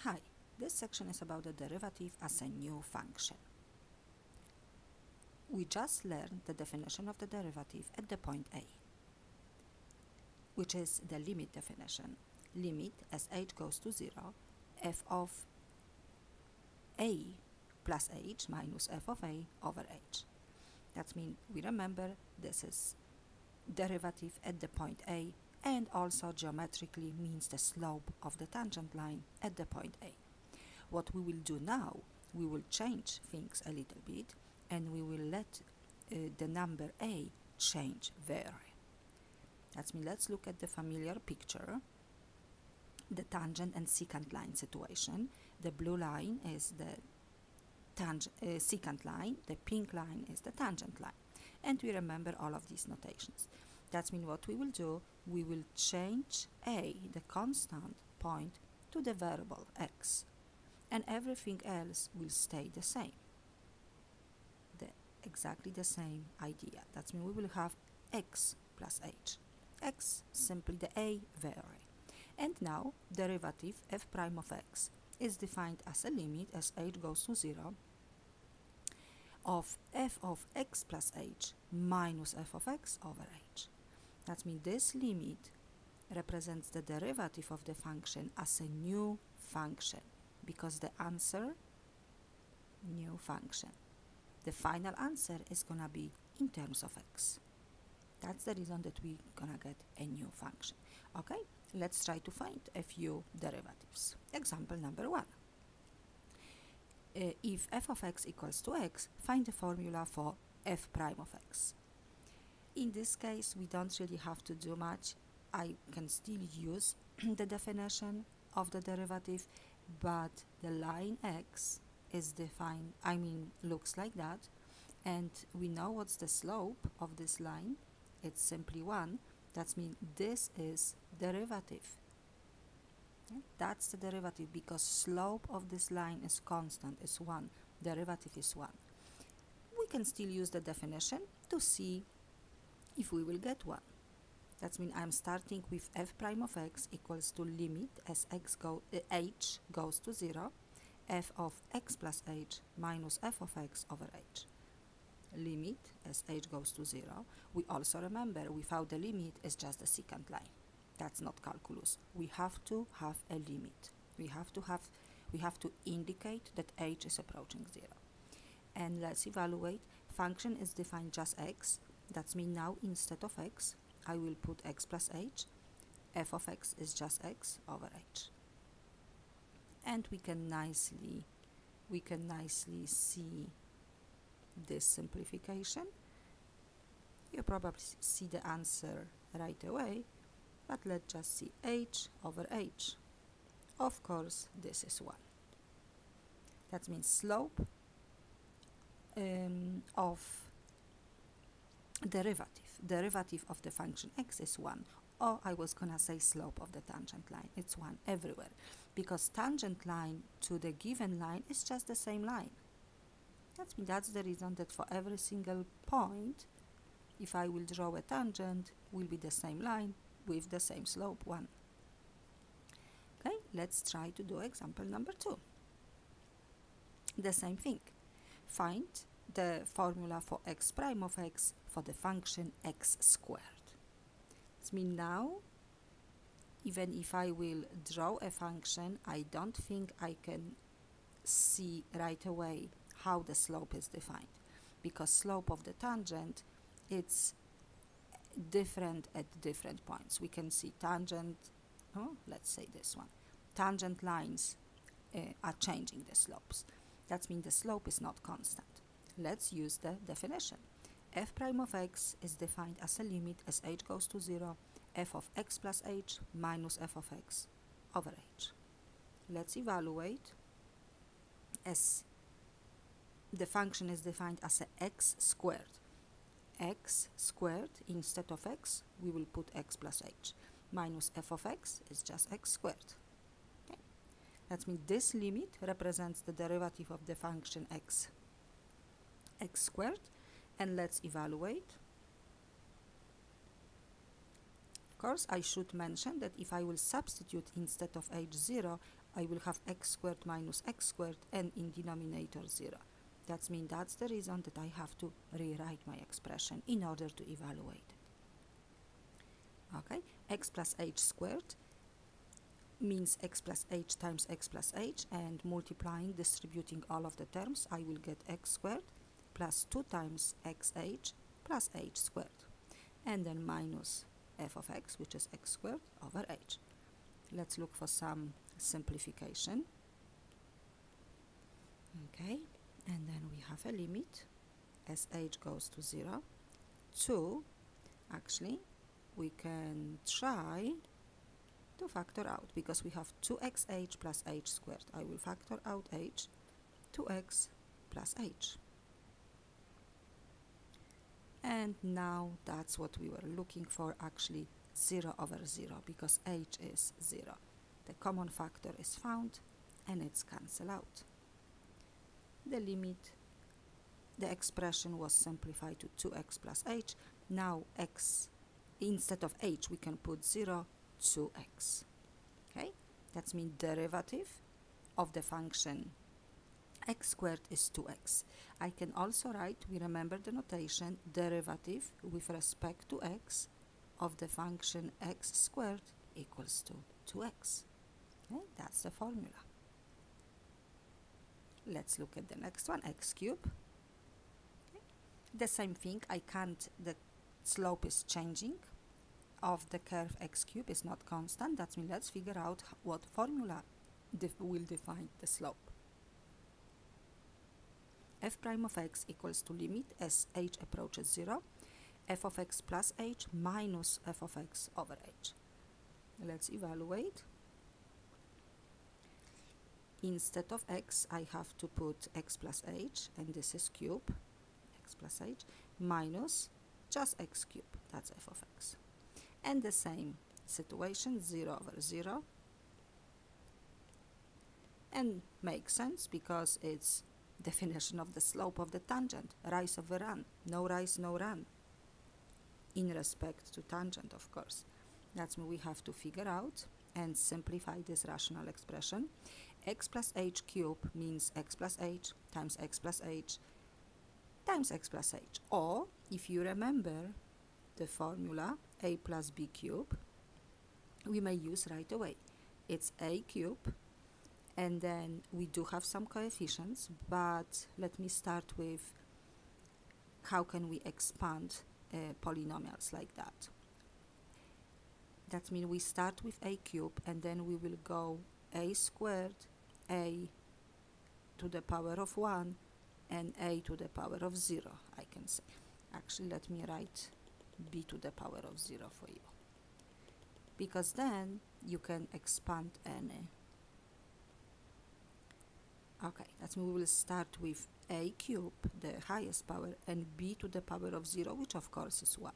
Hi, this section is about the derivative as a new function. We just learned the definition of the derivative at the point A, which is the limit definition. Limit as h goes to 0, f of a plus h minus f of a over h. That means we remember this is derivative at the point A and also geometrically means the slope of the tangent line at the point A. What we will do now, we will change things a little bit and we will let the number A change vary. That means let's look at the familiar picture, the tangent and secant line situation. The blue line is the secant line, the pink line is the tangent line. And we remember all of these notations. That means what we will do, we will change A, the constant point, to the variable x. And everything else will stay the same. Exactly the same idea. That means we will have x plus h. X, simply the a vary. And now derivative f prime of x is defined as a limit as h goes to 0 of f of x plus h minus f of x over h. That means this limit represents the derivative of the function as a new function, because the answer, new function. The final answer is gonna be in terms of x. That's the reason that we're gonna get a new function. Okay, let's try to find a few derivatives. Example number 1. If f of x equals to x, find the formula for f prime of x. In this case, we don't really have to do much. I can still use the definition of the derivative, but the line x is defined, looks like that, and we know what's the slope of this line. It's simply 1. That means this is derivative. Okay? That's the derivative, because slope of this line is constant, is 1. Derivative is 1. We can still use the definition to see if we will get 1. That means I'm starting with f prime of x equals to limit as h goes to 0, f of x plus h minus f of x over h. Limit as h goes to 0. We also remember without the limit is just the secant line. That's not calculus. We have to have a limit. We have to indicate that h is approaching 0. And let's evaluate. Function is defined just x. That means now instead of x, I will put x plus h. F of x is just x over h. And we can nicely see this simplification. You probably see the answer right away, but let's just see h over h. Of course, this is 1. That means slope of derivative of the function x is 1. Or I was gonna say slope of the tangent line. It's 1 everywhere, because tangent line to the given line is just the same line. That's the reason that for every single point, if I will draw a tangent, will be the same line with the same slope, 1. Okay, let's try to do example number 2. The same thing. Find the formula for x prime of x for the function x squared. It means now, even if I will draw a function, I don't think I can see right away how the slope is defined, because slope of the tangent, it's different at different points. We can see tangent, let's say this one, tangent lines are changing the slopes. That means the slope is not constant. Let's use the definition. F prime of x is defined as a limit as h goes to 0, f of x plus h minus f of x over h. Let's evaluate. As the function is defined as a x squared. X squared, instead of x, we will put x plus h. Minus f of x is just x squared. Okay. That means this limit represents the derivative of the function x squared. And let's evaluate. Of course, I should mention that if I will substitute instead of h0, I will have x squared minus x squared, and in denominator 0. That means that's the reason that I have to rewrite my expression in order to evaluate it. Okay, x plus h squared means x plus h times x plus h, and multiplying, distributing all of the terms, I will get x squared plus 2 times xh plus h squared, and then minus f of x, which is x squared over h. Let's look for some simplification. Okay, and then we have a limit as h goes to 0 to, actually we can try to factor out, because we have 2xh plus h squared. I will factor out h, 2x plus h. And now that's what we were looking for, actually 0 over 0, because h is 0. The common factor is found and it's cancelled out. The limit, the expression was simplified to 2x plus h. Now x, instead of h, we can put 0, 2x. Okay, that means derivative of the function x squared is 2x. I can also write, we remember the notation, derivative with respect to x of the function x squared equals to 2x. Okay, that's the formula. Let's look at the next one, x cubed. Okay. The same thing, the slope is changing of the curve x cubed is not constant. That means let's figure out what formula will define the slope. F prime of x equals to limit as h approaches 0, f of x plus h minus f of x over h. Let's evaluate. Instead of x, I have to put x plus h, and this is cube, x plus h, minus just x cubed, that's f of x. And the same situation, 0 over 0. And makes sense because it's definition of the slope of the tangent, rise over run, no rise, no run, in respect to tangent, of course. That's what we have to figure out and simplify this rational expression. X plus h cubed means x plus h times x plus h times x plus h. Or, if you remember the formula a plus b cubed, we may use right away. It's a cubed, and then we do have some coefficients, but let me start with how can we expand polynomials like that. That means we start with a cubed, and then we will go a squared, a to the power of 1, and a to the power of 0, I can say. Actually, let me write b to the power of 0 for you, because then you can expand any. Okay, that means we will start with a cubed, the highest power, and b to the power of 0, which of course is 1.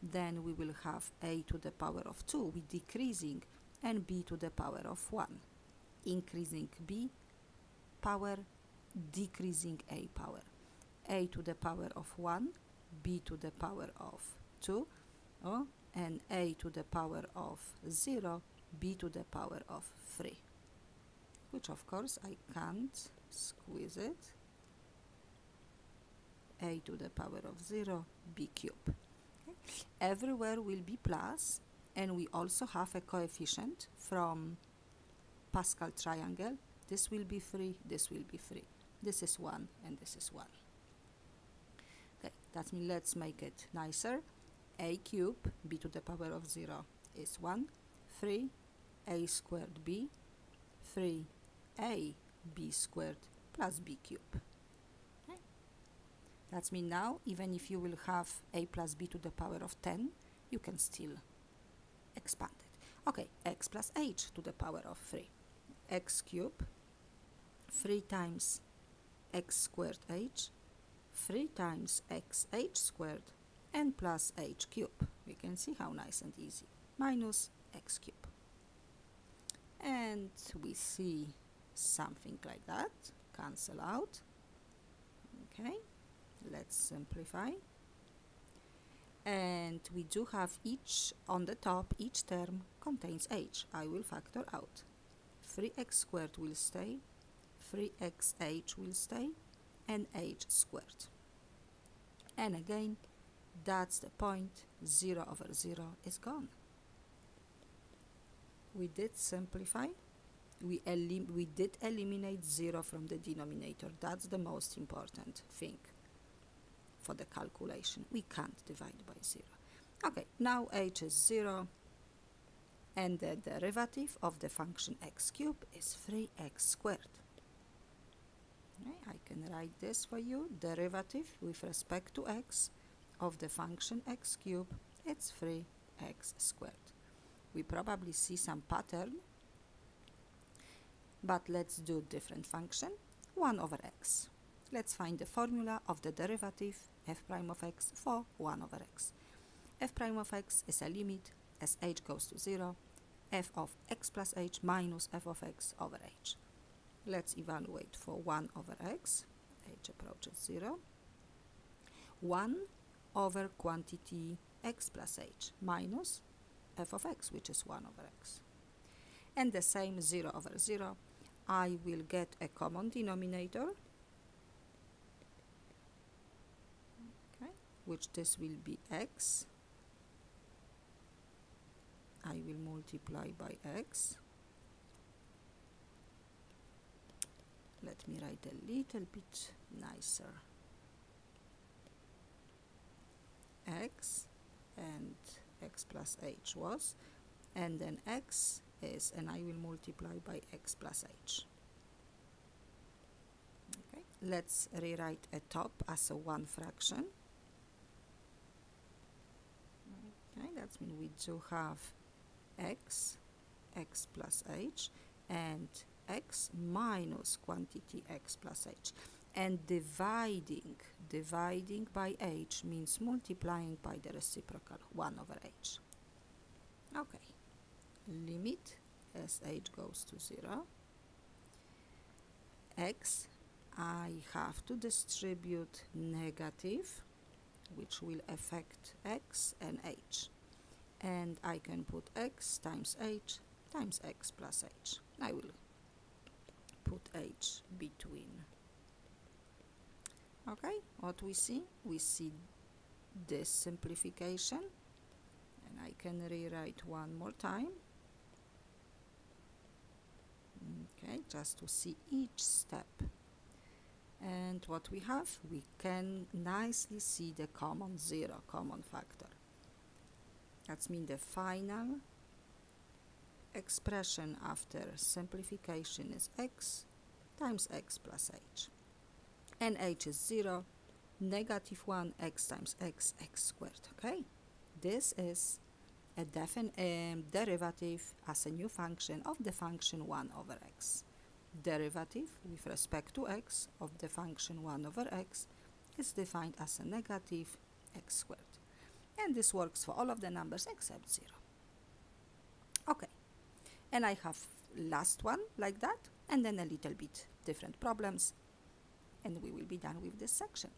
Then we will have a to the power of 2 with decreasing, and b to the power of 1. Increasing b power, decreasing a power. A to the power of 1, b to the power of 2, and a to the power of 0, b to the power of 3. Which of course I can't squeeze it. A to the power of 0, b cubed. Okay. Everywhere will be plus, and we also have a coefficient from Pascal triangle. This will be 3, this will be 3. This is 1, and this is 1. Okay, that means let's make it nicer. A cubed, b to the power of 0 is 1, 3, a squared b, 3, a b squared plus b cubed. Okay. That means now, even if you will have a plus b to the power of 10, you can still expand it. Okay, x plus h to the power of 3. X cubed, 3 times x squared h, 3 times x h squared, and plus h cubed. We can see how nice and easy. Minus x cubed. And we see something like that. Cancel out. Okay, let's simplify. And we do have each on the top, each term contains h. I will factor out. 3x squared will stay, 3xh will stay, and h squared. And again, that's the point, 0 over 0 is gone. We did simplify. We did eliminate 0 from the denominator. That's the most important thing for the calculation. We can't divide by 0. Okay, now h is 0, and the derivative of the function x cubed is 3x squared. Okay, I can write this for you. Derivative with respect to x of the function x cubed, it's 3x squared. We probably see some pattern, but let's do different function, 1 over x. Let's find the formula of the derivative f prime of x for 1 over x. F prime of x is a limit as h goes to 0, f of x plus h minus f of x over h. Let's evaluate for 1 over x, h approaches 0, 1 over quantity x plus h minus f of x, which is 1 over x. And the same 0 over 0, I will get a common denominator, okay, which this will be x. I will multiply by x. Let me write a little bit nicer. X and x plus h was, and then x is, and I will multiply by x plus h. Okay, let's rewrite a top as a 1 fraction. Okay, that means we do have x, x plus h, and x minus quantity x plus h. And dividing by h means multiplying by the reciprocal, 1 over h. Okay, limit as h goes to 0. X, I have to distribute negative, which will affect x and h. And I can put x times h times x plus h. I will put h between. Okay, what we see? We see this simplification, and I can rewrite one more time. Okay, just to see each step. And what we have? We can nicely see the common 0, common factor. That means the final expression after simplification is x times x plus h. And h is 0, negative 1, x times x, x squared. Okay, this is a derivative as a new function of the function 1 over x. Derivative with respect to x of the function 1 over x is defined as a negative x squared. And this works for all of the numbers except 0. Okay, and I have last one like that, and then a little bit different problems, and we will be done with this section.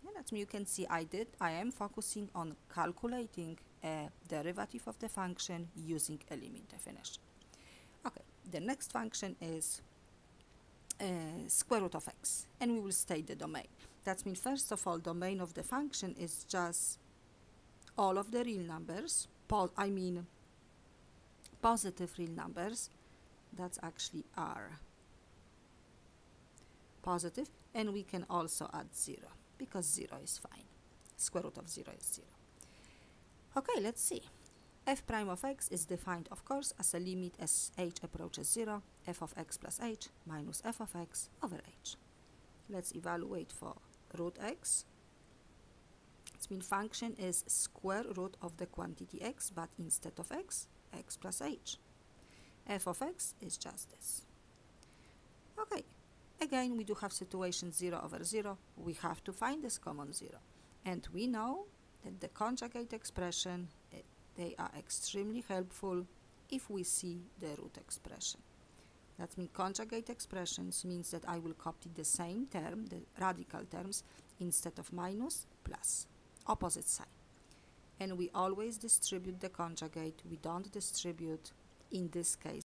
And that's me. You can see I am focusing on calculating a derivative of the function using a limit definition. Okay, the next function is square root of x, and we will state the domain. That means first of all, domain of the function is just all of the real numbers, positive real numbers. That's actually r. Positive, and we can also add 0 because 0 is fine. Square root of 0 is 0. Okay, let's see. F prime of x is defined, of course, as a limit as h approaches 0, f of x plus h minus f of x over h. Let's evaluate for root x. It means function is square root of the quantity x, but instead of x, x plus h. F of x is just this. Okay, again, we do have situation 0 over 0. We have to find this common 0. And we know that the conjugate expression, they are extremely helpful if we see the root expression. That means conjugate expressions means that I will copy the same term, the radical terms, instead of minus, plus, opposite sign. And we always distribute the conjugate. We don't distribute, in this case,